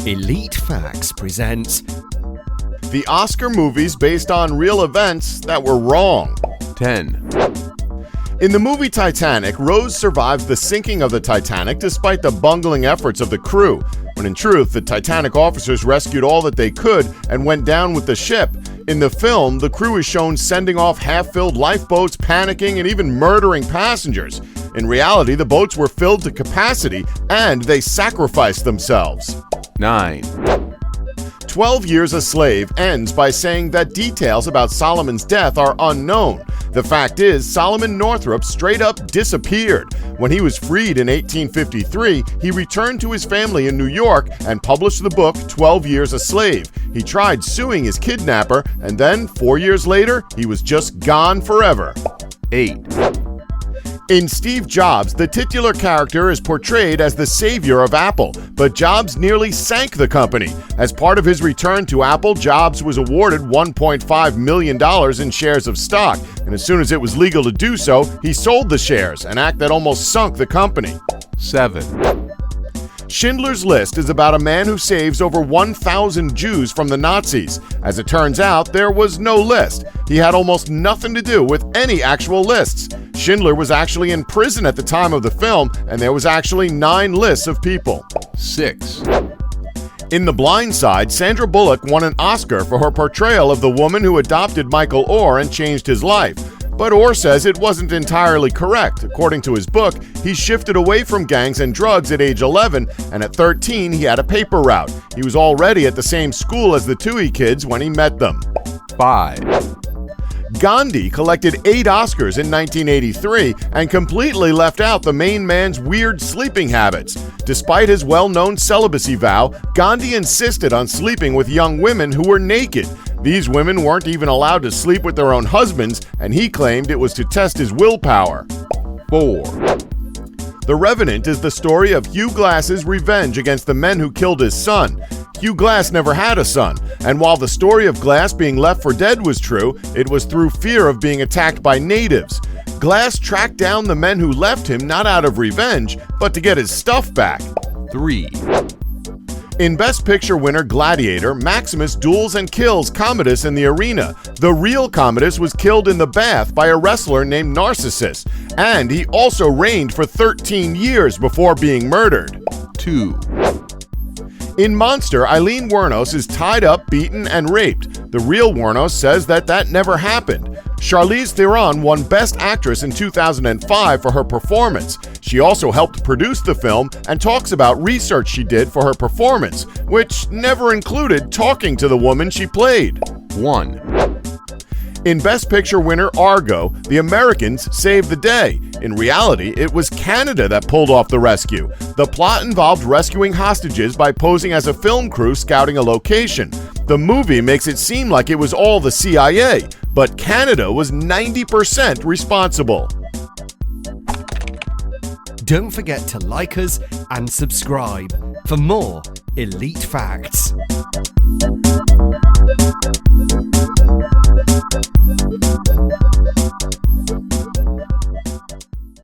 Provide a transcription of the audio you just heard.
Elite Facts presents The Oscar movies based on real events that were wrong. 10. In the movie Titanic, Rose survives the sinking of the Titanic despite the bungling efforts of the crew, when in truth, the Titanic officers rescued all that they could and went down with the ship. In the film, the crew is shown sending off half-filled lifeboats, panicking, and even murdering passengers. In reality, the boats were filled to capacity, and they sacrificed themselves. 9. 12 Years a Slave ends by saying that details about Solomon's death are unknown. The fact is, Solomon Northrop straight up disappeared. When he was freed in 1853, he returned to his family in New York and published the book 12 Years a Slave. He tried suing his kidnapper, and then, 4 years later, he was just gone forever. 8. In Steve Jobs, the titular character is portrayed as the savior of Apple, but Jobs nearly sank the company. As part of his return to Apple, Jobs was awarded $1.5 million in shares of stock, and as soon as it was legal to do so, he sold the shares, an act that almost sunk the company. 7. Schindlers List is about a man who saves over 1,000 Jews from the Nazis. As it turns out, there was no list. He had almost nothing to do with any actual lists. Schindler was actually in prison at the time of the film, and there was actually 9 lists of people. 6. In The Blind Side, Sandra Bullock won an Oscar for her portrayal of the woman who adopted Michael Orr and changed his life. But Orr says it wasn't entirely correct. According to his book, he shifted away from gangs and drugs at age 11, and at 13 he had a paper route. He was already at the same school as the Toohey kids when he met them. 5. Gandhi collected 8 Oscars in 1983 and completely left out the main man's weird sleeping habits. Despite his well-known celibacy vow, Gandhi insisted on sleeping with young women who were naked. These women weren't even allowed to sleep with their own husbands, and he claimed it was to test his willpower. 4. The Revenant is the story of Hugh Glass's revenge against the men who killed his son. Hugh Glass never had a son, and while the story of Glass being left for dead was true, it was through fear of being attacked by natives. Glass tracked down the men who left him not out of revenge, but to get his stuff back. 3. In Best Picture winner Gladiator, Maximus duels and kills Commodus in the arena. The real Commodus was killed in the bath by a wrestler named Narcissus, and he also reigned for 13 years before being murdered. 2. In Monster, Eileen Wuornos is tied up, beaten, and raped. The real Wuornos says that never happened. Charlize Theron won Best Actress in 2005 for her performance. She also helped produce the film and talks about research she did for her performance, which never included talking to the woman she played. 1. In Best Picture winner Argo, the Americans saved the day. In reality, it was Canada that pulled off the rescue. The plot involved rescuing hostages by posing as a film crew scouting a location. The movie makes it seem like it was all the CIA, but Canada was 90% responsible. Don't forget to like us and subscribe for more Elite Facts.